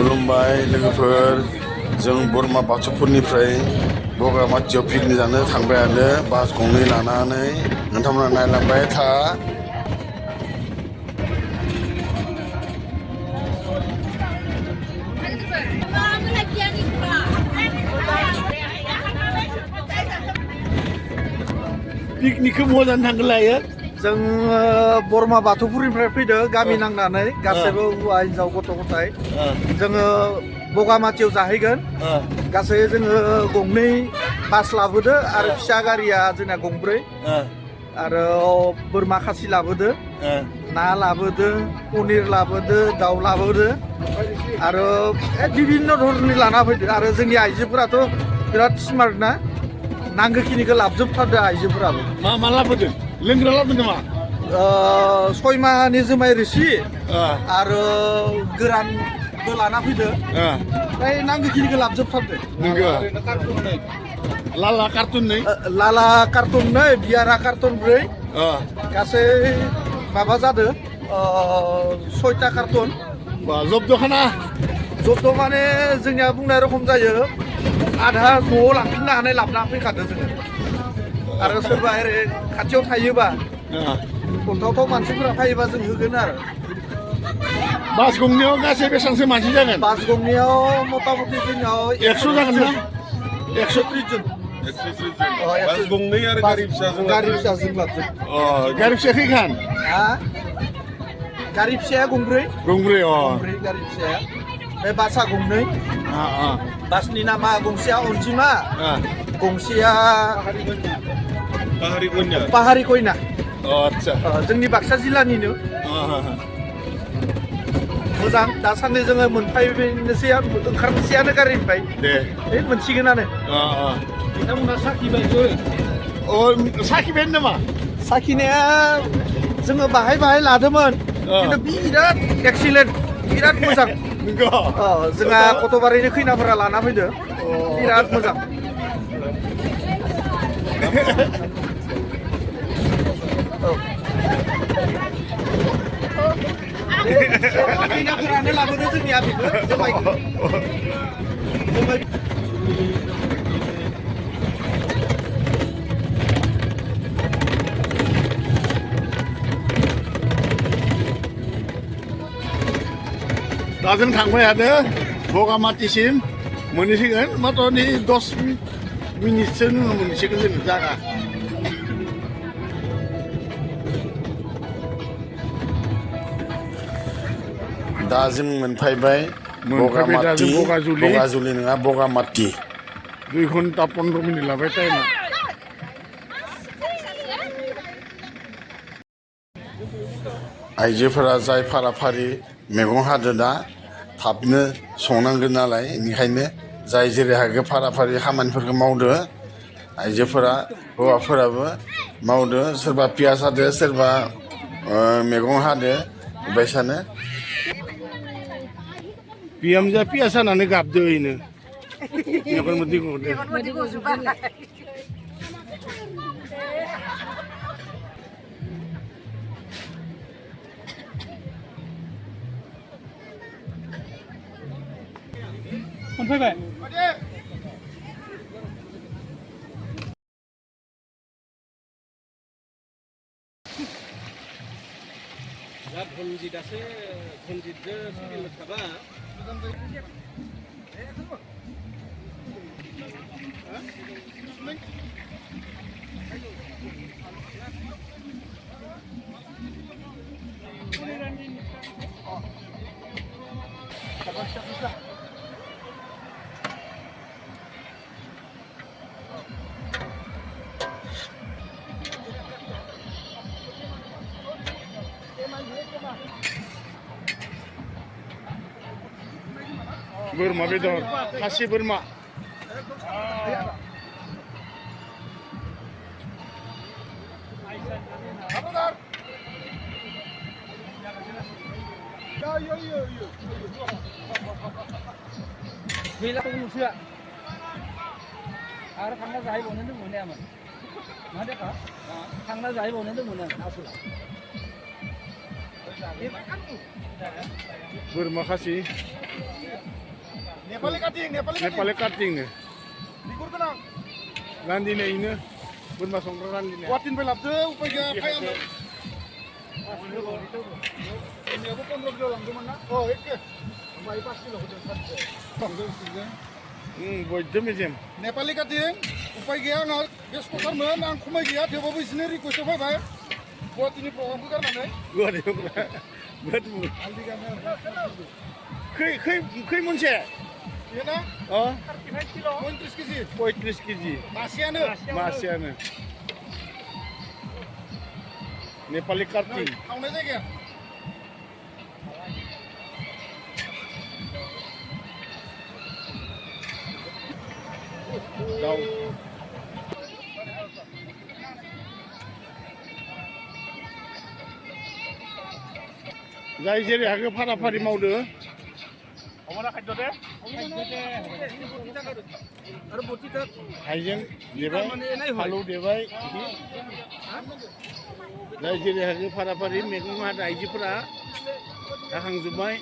खुलुमबाय लोगोफोर जों बोरमा बाथौफोरनिफ्राय बगामाथियाव पिकनिक जानो थांबायानो बास गंनै लानानै नोंथांमोना नायलांबाय था। पिकनिकखौ बहा जानो थांगोन लायो? जों बोरमा बाथौपुरिनिफ्राय फैदों गामि नांनानै गासैबो हौवा हिन्जाव गथ' गथाय जोङो बगामाथियाव जाहैगोन। गासै जोङो गंनै बास लाबोदो आरो फिसा गारिया जोंना गंब्रै आरो बोरमा खासि लाबोदो, ना लाबोदो, पनिर लाबोदो, दाउ लाबोदो आरो बिभिन्न धरननि लाना फैदो। आरो जोंनि आइजोफोराथ' बिराद स्मार्ट ना, नांगौखिनिखौ लाबोजोबथारदो आइजोफोराबो। मा मा लाबोदों? लोंग्रा लाबोदों नामा? 6 माहनि जुमाय रोसि आरो गोरानबो लाना फैदो। ओमफ्राय नांगौखिनिखौ लाबोजोबथारदो। नंगौ। लाला कार्टुन नै, लाला कार्टन 2, बियारा कार्टन 4, गासै माबा जादो 6टा कार्टन। जब्दखाना जब्द माने जोंनिया बुंनाय रखम जायो, आधा न'आव लांफिननो हानाय लाबोना फैखादो जोङो। आरो सोरबा ओरै खाथियाव थायोबा खन्थावथाव मानसिफोरा फैयोबा जों होगोन आरो। बास गंनैयाव गासै बेसेबांसो मानसि जागोन? बास गंनैयाव मथा मथि जोंनियाव 100 जागोन ना? 130 जन। बास गंनै आरो गारि फिसाजों गारि फिसाजों लाबोदों। गारि फिसा खैखान? गारि फिसाया गंब्रै। गंब्रै गंब्रै गारि फिसाया। बे बासआ गंनै। बासनि नामा गंसेया अनजिमा, गंसेया पाहारि कयना। आदसा जोंनि बाक्सा जिल्लानिनो। मोजां, दासान्दि जोङो ओंखारनोसैयानो गारिनिफ्राय। दे मोनसिगोनानो। बिथांमोना साखिबायबो। साखिबाय नामा? साखिनाया जोङो बाहाय बाहाय लादोंमोन, खिन्थु बिराद एक्सिलेन्ट, बिराद मोजां। जोंहा गथ'बारिनि खैनाफोरा लाना फैदो, बिराद मोजां। खैनाफोरानो लाबोदो जोंनिया बेखौ जुमायखौ। दा जों थांबायानो बगामाथिसिम मोनहैसिगोन, माथ्र' 10 मिनिटसो उनाव मोनहैसिगोन जों जायगा। दा जों मोनफैबाय बगामाथि, बगाजुलि नङा बगामाथि। 2 घन्टा 15 मिनिट लाबाय टाइमा। आइजोफोरा जाय फाराफारि मैगं हादो दा थाबनो संनांगोन नालाय, बेनिखायनो जाय जेरै हागो फाराफारि खामानिफोरखौ मावदो। आइजोफोरा हौवाफोराबो मावदो, सोरबा पियास हादो, सोरबा मैगं हादो, बेबायसानो। बिहामजोआ पियास हानानै गाबदो इनो। मेगन मोदै गदो। मोनफैबाय? धनजितआसो धनजितजों सिबिल थाबा बोरमा बेदर, खासि बोरमा। गैलाखौ नुसोआ आरो थांना जाहैबावनो दंमोन मा देखा थांना जाहैबावनो दंमोन आसला बोरमा खासि नेपालि काटिं नेपालि काटिं बिगुर गोनां रान्दिनो इनो बोरमा संग्रा रान्दिनो गुवाहाटिनिफ्राय लाबोदो उपाय गैया फायामोन जोंनियाबो 15 किल' लांदोंमोन ना एखे ओमफ्राय 5 किल' होदों सानसे बयदो मेजेम नेपालि काटिं उपाय गैया आंहा बेस्थ'थारमोन आं खमाय गैया थेवबाबो बिसोरनो रिकुवेस्टआव फैबाय गुवाहाटिनि प्रग्रामखौ गारनानै खै मोनसे बेयो ना 35 किल' 35 केजि 35 केजि मासेयानो नेपालि काटिं थावनाय जायगाया दाउ जाय जेरै हागो फारा फारि मावदो हाइजें देबाय फालौ देबाय जाय जेरै हागो फारा फारि मैगं हादा आइजोफोरा हाखांजोब्बाय